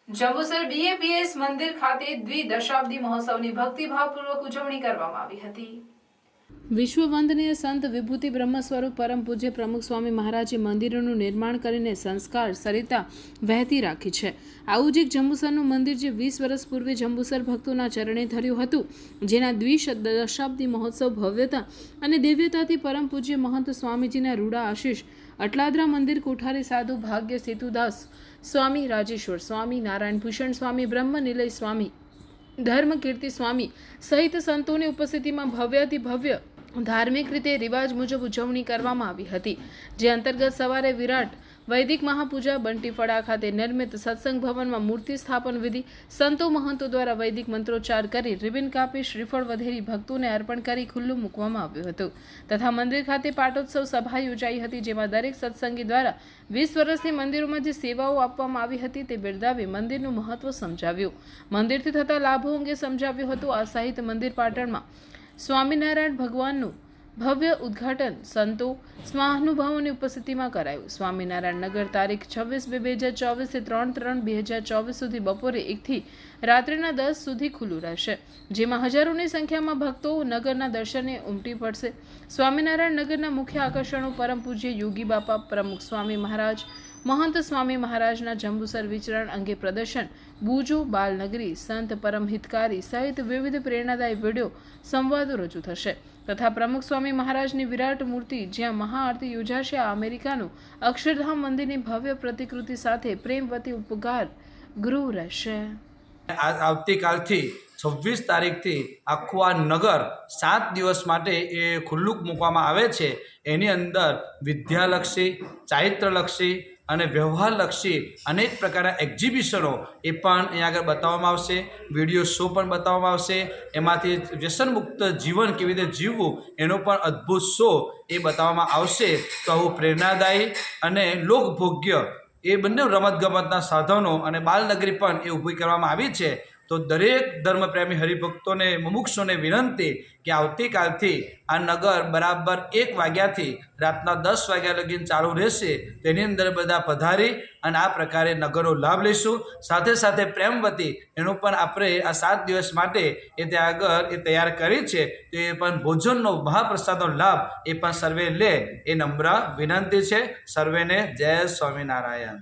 Jambusar BAPS મંદિર ખાતે દ્વિદશાબ્દી મહોત્સવની ભક્તિભાવપૂર્વક ઉજવણી કરવામાં આવી હતી। વિશ્વ વંદનીય સંત વિભૂતિ બ્રહ્મ સ્વરૂપ પરમ પૂજ્ય પ્રમુખ સ્વામી મહારાજે મંદિરોનું નિર્માણ કરીને સંસ્કાર સરિતા વહેતી રાખી છે। આવું જ એક જંબુસરનું મંદિર જે 20 વર્ષ પૂર્વે જંબુસર ભક્તોના ચરણે ધર્યું હતું, જેના દ્વિદશાબ્દી મહોત્સવ ભવ્યતા અને દિવ્યતાથી પરમ પૂજ્ય મહંત સ્વામીજીના રૂડા આશીષ અટલાદરા મંદિર કોઠારી સાધુ ભાગ્ય સેતુદાસ સ્વામી, રાજેશ્વર સ્વામી, નારાયણ ભૂષણ સ્વામી, બ્રહ્મ નિલય સ્વામી, ધર્મ કીર્તિ સ્વામી સહિત સંતોની ઉપસ્થિતિમાં ભવ્યાતિ ભવ્ય ધાર્મિક રીતે રિવાજ મુજબ ઉજવણી કરવામાં આવી હતી, જે અંતર્ગત સવારે વિરાટ વૈદિક મહાપૂજા બંટીફળા ખાતે નિર્મિત સત્સંગ ભવનમાં મૂર્તિ સ્થાપન વિધિ, સંતો મહંતો દ્વારા વૈદિક મંત્રોચ્ચાર કરી રિબિન કાપી શ્રીફળ વધેરી ભક્તોને અર્પણ કરી ખુલ્લું મૂકવામાં આવ્યું હતું તથા મંદિર ખાતે પાટોત્સવ સભા યોજાઈ હતી, જેમાં દરેક સત્સંગી દ્વારા 20 વર્ષથી મંદિરોમાં જે સેવાઓ આપવામાં આવી હતી તે બિરદાવી મંદિરનું મહત્વ સમજાવ્યું, મંદિરથી થતા લાભો અંગે સમજાવ્યું હતું। આ સહિત મંદિર પાટણમાં સ્વામિનારાયણ ભગવાનનું ભવ્ય ઉદ્ઘાટન સંતો મહાનુભાવોની ઉપસ્થિતિમાં કરાયું। સ્વામિનારાયણ નગર તારીખ 26/2/2024 થી 3/3/2024 સુધી બપોરે 1 થી રાત્રિના 10 સુધી ખુલ્લું રહેશે, જેમાં હજારોની સંખ્યામાં ભક્તો નગરના દર્શને ઉમટી પડશે। સ્વામિનારાયણ નગરના મુખ્ય આકર્ષણો પરમ પૂજ્ય યોગી બાપા પ્રમુખ સ્વામી મહારાજ, મહંત સ્વામી મહારાજના જંબુસર વિચરણ અંગે પ્રદર્શન, બુજો બાલનગરી, સંત પરમ હિતકારી સહિત વિવિધ પ્રેરણાદાયી વિડીયો સંવાદો રજૂ થશે તથા પ્રમુખ સ્વામી મહારાજની વિરાટ મૂર્તિ જ્યાં મહાઆરતી યોજાશે। આ અમેરિકાનું અક્ષરધામ મંદિરની ભવ્ય પ્રતિકૃતિ સાથે પ્રેમવતી ઉપહાર ગૃહ રહેશે। આવતીકાલથી 26 તારીખથી આખું આ નગર 7 દિવસ માટે એ ખુલ્લું મૂકવામાં આવે છે। એની અંદર વિદ્યાલક્ષી, ચારિત્રલક્ષી અને વ્યવહારલક્ષી અનેક પ્રકારના એક્ઝિબિશનો એ પણ અહીંયા આગળ બતાવવામાં આવશે, વિડીયો શો પણ બતાવવામાં આવશે, એમાંથી વ્યસનમુક્ત જીવન કેવી રીતે જીવવું એનો પણ અદ્ભુત શો એ બતાવવામાં આવશે। તો આવું પ્રેરણાદાયી અને લોકભોગ્ય એ બંને રમતગમતના સાધનો અને બાલનગરી પણ એ ઊભી કરવામાં આવી છે। તો દરેક ધર્મપ્રેમી હરિભક્તોને મુમુક્ષોને વિનંતી કે આવતીકાલથી આ નગર બરાબર 1 વાગ્યાથી રાતના 10 વાગ્યા લગીન ચાલુ રહેશે, તેની અંદર બધા પધારી અને આ પ્રકારે નગરનો લાભ લઈશું। સાથે સાથે પ્રેમવતી એનું પણ આપણે આ 7 દિવસ માટે એ ત્યાં આગળ એ તૈયાર કરી છે, તો એ પણ ભોજનનો મહાપ્રસાદનો લાભ એ પણ સર્વે લે એ નમ્ર વિનંતી છે। સર્વેને જય સ્વામિનારાયણ।